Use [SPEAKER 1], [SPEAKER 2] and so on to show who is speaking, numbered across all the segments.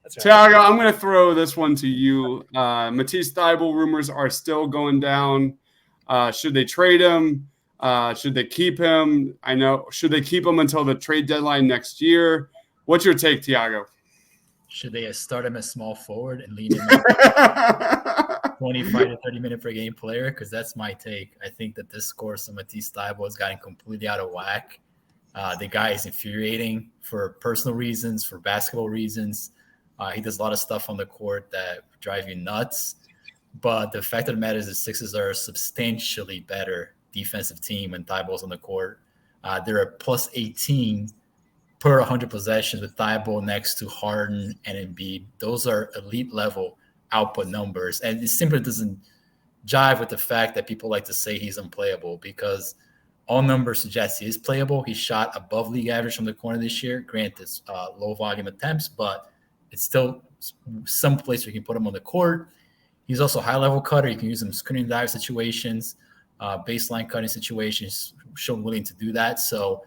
[SPEAKER 1] That's right.
[SPEAKER 2] Tiago, I'm going to throw this one to you. Matisse Thybulle rumors are still going down. Should they trade him? Should they keep him? Should they keep him until the trade deadline next year? What's your take, Tiago?
[SPEAKER 3] Should they start him as small forward and lean him on 25 to 30 minute per game player? Because that's my take. I think that this course of Matisse Thybulle has gotten completely out of whack. The guy is infuriating for personal reasons, for basketball reasons. He does a lot of stuff on the court that drive you nuts. But the fact of the matter is the Sixers are a substantially better defensive team when Thybulle's on the court. They're a plus 18 per 100 possessions with Thybulle next to Harden and Embiid. Those are elite level output numbers. And it simply doesn't jive with the fact that people like to say he's unplayable, because all numbers suggest he is playable. He shot above league average from the corner this year. Granted, low volume attempts, but it's still some place where you can put him on the court. He's also a high-level cutter. You can use him in screen dive situations, baseline cutting situations, shown willing to do that. So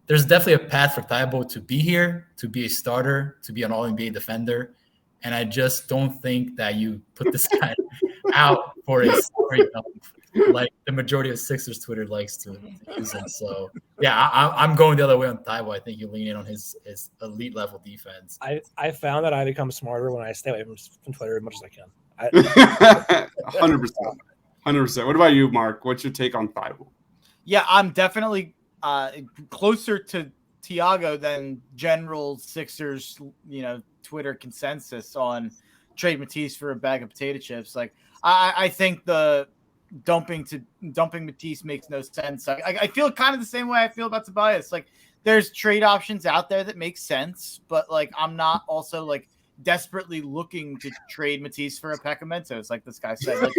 [SPEAKER 3] there's definitely a path for Thybulle to be here, to be a starter, to be an all-NBA defender. And I just don't think that you put this guy out for a story like the majority of Sixers Twitter likes to use him. So, yeah, I'm going the other way on Thybulle. I think you lean in on his elite level defense.
[SPEAKER 1] I found that I become smarter when I stay away from Twitter as much as I can.
[SPEAKER 2] 100%. 100%. What about you, Mark? What's your take on Thybulle?
[SPEAKER 4] Yeah, I'm definitely closer to Tiago than general Sixers, Twitter consensus on trade Matisse for a bag of potato chips. Like, I think the dumping Matisse makes no sense. I feel kind of the same way I feel about Tobias. Like, there's trade options out there that make sense, but like, I'm not also like desperately looking to trade Matisse for a Pekka Mentos, like this guy said. Like,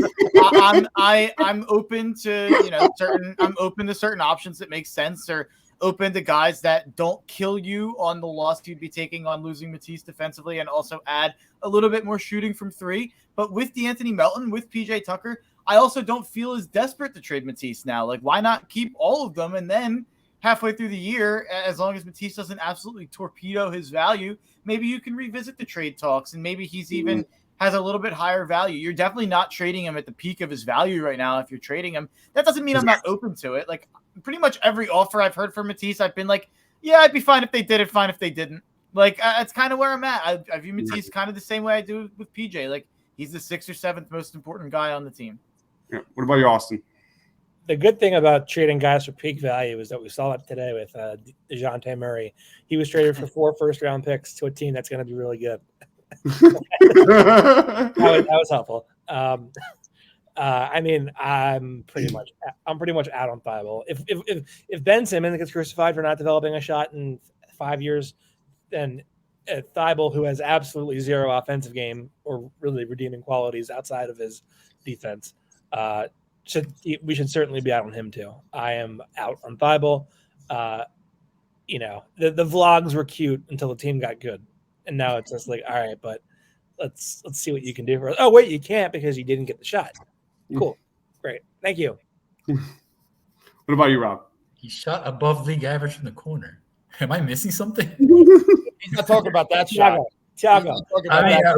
[SPEAKER 4] I'm open to I'm open to certain options that make sense, or open to guys that don't kill you on the loss you'd be taking on losing Matisse defensively, and also add a little bit more shooting from three. But with DeAnthony Melton, with PJ Tucker, I also don't feel as desperate to trade Matisse now. Like, why not keep all of them, and then halfway through the year, as long as Matisse doesn't absolutely torpedo his value, maybe you can revisit the trade talks, and maybe he's even has a little bit higher value. You're definitely not trading him at the peak of his value right now. If you're trading him, that doesn't mean I'm not open to it. Like, pretty much every offer I've heard from Matisse, I've been like, yeah, I'd be fine if they did it, fine if they didn't. Like, that's kind of where I'm at. I view Matisse kind of the same way I do with PJ. Like, he's the 6th or 7th most important guy on the team.
[SPEAKER 2] Yeah. What about you, Austin?
[SPEAKER 1] The good thing about trading guys for peak value is that we saw it today with DeJounte Murray. He was traded for 4 first-round picks to a team that's going to be really good. that was helpful. I mean, I'm pretty much out on Thybulle. If Ben Simmons gets crucified for not developing a shot in 5 years, then Thybulle, who has absolutely zero offensive game or really redeeming qualities outside of his defense, we should certainly be out on him too. I am out on Thybulle. The vlogs were cute until the team got good, and now it's just like, all right, but let's see what you can do for us. Oh wait, you can't because you didn't get the shot. Cool, great, thank you.
[SPEAKER 2] What about you, Rob?
[SPEAKER 3] He shot above league average from the corner. Am I missing something?
[SPEAKER 5] He's not talking about that shot.
[SPEAKER 1] Tiago.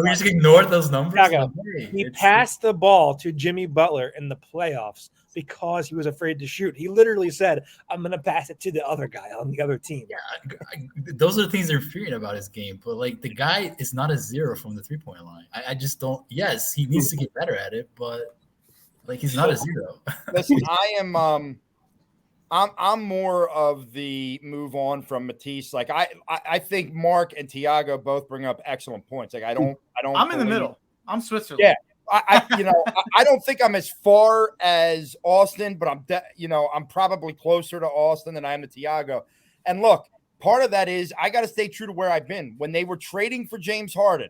[SPEAKER 3] We just ignored those numbers.
[SPEAKER 1] Tiago, he passed the ball to Jimmy Butler in the playoffs because he was afraid to shoot. He literally said, I'm going to pass it to the other guy on the other team.
[SPEAKER 3] Yeah, those are the things that are infuriating about his game. But, like, the guy is not a zero from the three-point line. I just don't – yes, he needs to get better at it, but, like, he's not a zero.
[SPEAKER 5] Listen, I'm more of the move on from Matisse. Like, I think Mark and Tiago both bring up excellent points. Like, I'm
[SPEAKER 4] in the middle. I'm Switzerland.
[SPEAKER 5] Yeah. I don't think I'm as far as Austin, but I'm probably closer to Austin than I am to Tiago. And look, part of that is I got to stay true to where I've been. When they were trading for James Harden,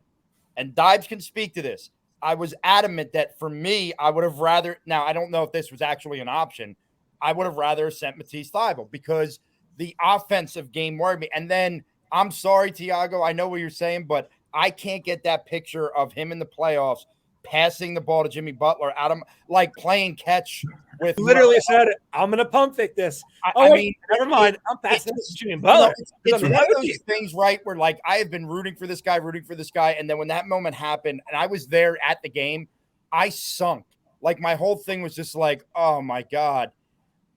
[SPEAKER 5] and Dibes can speak to this, I was adamant that for me, I would have rather – now, I don't know if this was actually an option – I would have rather sent Matisse Thybulle because the offensive game worried me. And then, I'm sorry, Tiago, I know what you're saying, but I can't get that picture of him in the playoffs passing the ball to Jimmy Butler out of like playing catch with
[SPEAKER 1] Literally said, "I'm gonna pump fake this."
[SPEAKER 5] I mean,
[SPEAKER 1] never mind. I'm passing this to Jimmy Butler.
[SPEAKER 5] It's one of those things, right? Where like I have been rooting for this guy, and then when that moment happened, and I was there at the game, I sunk. Like my whole thing was just like, oh my God.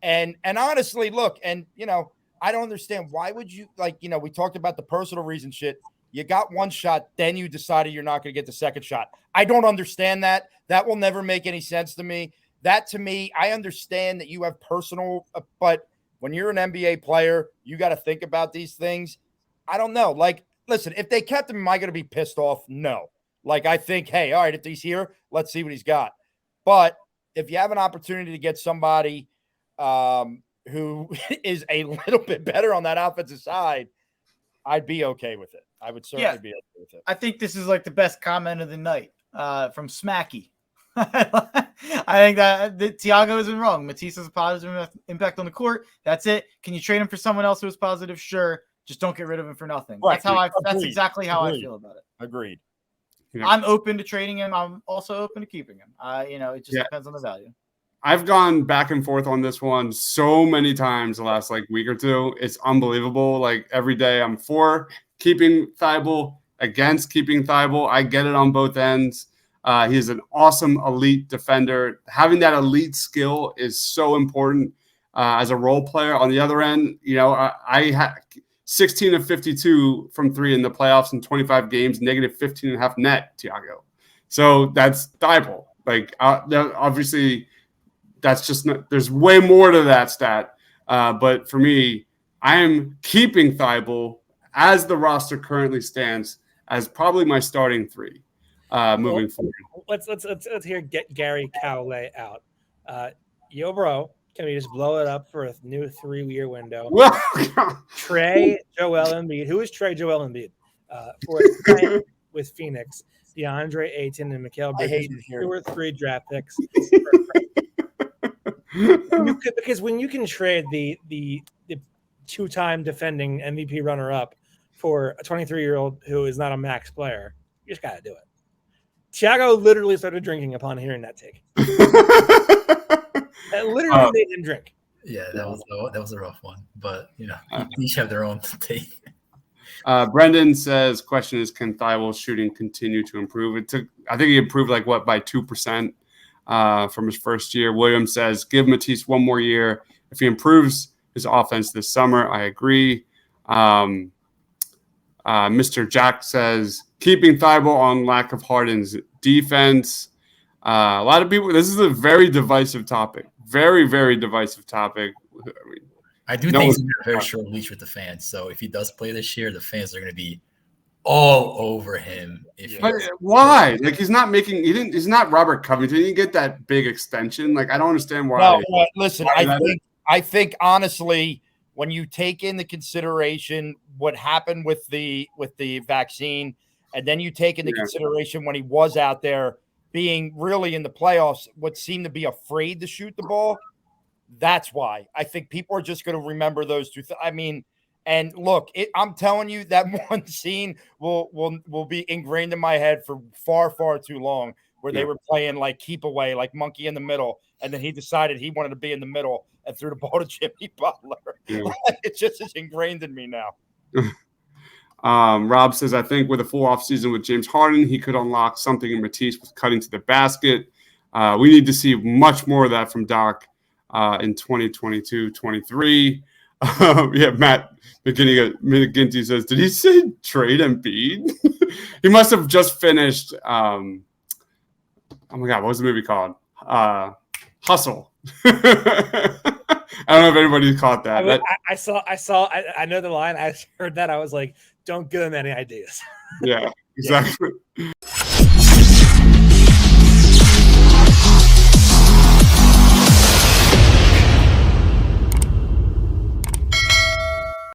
[SPEAKER 5] And honestly, look, and I don't understand why would you we talked about the personal reason shit. You got one shot, then you decided you're not going to get the second shot. I don't understand that. That will never make any sense to me. That to me, I understand that you have personal, but when you're an NBA player, you got to think about these things. I don't know. Like, listen, if they kept him, am I going to be pissed off? No. Like, I think, hey, all right, if he's here, let's see what he's got. But if you have an opportunity to get somebody who is a little bit better on that offensive side, I'd be okay with it. I would certainly be okay with it.
[SPEAKER 4] I think this is like the best comment of the night from Smacky. I think that Thiago isn't wrong. Matisse has a positive impact on the court. That's it. Can you trade him for someone else who is positive? Sure. Just don't get rid of him for nothing.
[SPEAKER 5] Right.
[SPEAKER 4] That's exactly how I feel about it.
[SPEAKER 5] Agreed.
[SPEAKER 4] I'm open to trading him. I'm also open to keeping him. It just depends on the value.
[SPEAKER 2] I've gone back and forth on this one so many times the last week or two. It's unbelievable. Like every day I'm for keeping Thybulle, against keeping Thybulle. I get it on both ends. He's an awesome elite defender. Having that elite skill is so important as a role player. On the other end, I had 16 of 52 from three in the playoffs in 25 games, negative 15.5 net, Thiago. So that's Thybulle. Like obviously that's just not, there's way more to that stat. But for me, I am keeping Thybulle as the roster currently stands as probably my starting three moving forward.
[SPEAKER 1] Let's hear Gary Cowley out. Yo, bro, can we just blow it up for a new 3-year window? Trey Joel Embiid. Who is Trey Joel Embiid? For with Phoenix, DeAndre Ayton and Mikal Bridges, 2 or 3 draft picks. Because when you can trade the 2-time defending MVP runner-up for a 23-year-old who is not a max player, you just got to do it. Thiago literally started drinking upon hearing that take. It literally made him drink.
[SPEAKER 3] Yeah, that was a rough one, but each have their own take.
[SPEAKER 2] Brendan says, question is, can Thybulle's shooting continue to improve? I think he improved by 2% from his first year. Williams says, give Matisse 1 more year. If he improves his offense this summer, I agree. Mr. Jack says, keeping Thybulle on lack of Harden's defense. A lot of people, this is a very divisive topic. Very, very divisive topic.
[SPEAKER 3] I do think he's a very short leash with the fans. So if he does play this year, the fans are going to be all over him.
[SPEAKER 2] Why? Like he's not Robert Covington. He didn't get that big extension. Like I don't understand why.
[SPEAKER 5] No, listen, I think honestly, when you take into consideration what happened with the vaccine, and then you take into consideration when he was out there being really in the playoffs, what seemed to be afraid to shoot the ball, that's why. I think people are just going to remember those two. And look, I'm telling you that one scene will be ingrained in my head for far, far too long, where they were playing like keep away, like monkey in the middle, and then he decided he wanted to be in the middle and threw the ball to Jimmy Butler. Yeah. It just is ingrained in me now.
[SPEAKER 2] Rob says, I think with a full offseason with James Harden, he could unlock something in Matisse with cutting to the basket. We need to see much more of that from Doc in 2022-23. Matt McGinty says, did he say trade Embiid? He must have just finished. Oh my God, what was the movie called? Hustle. I don't know if anybody caught that.
[SPEAKER 1] I know the line. I heard that. I was like, don't give him any ideas.
[SPEAKER 2] Yeah, exactly.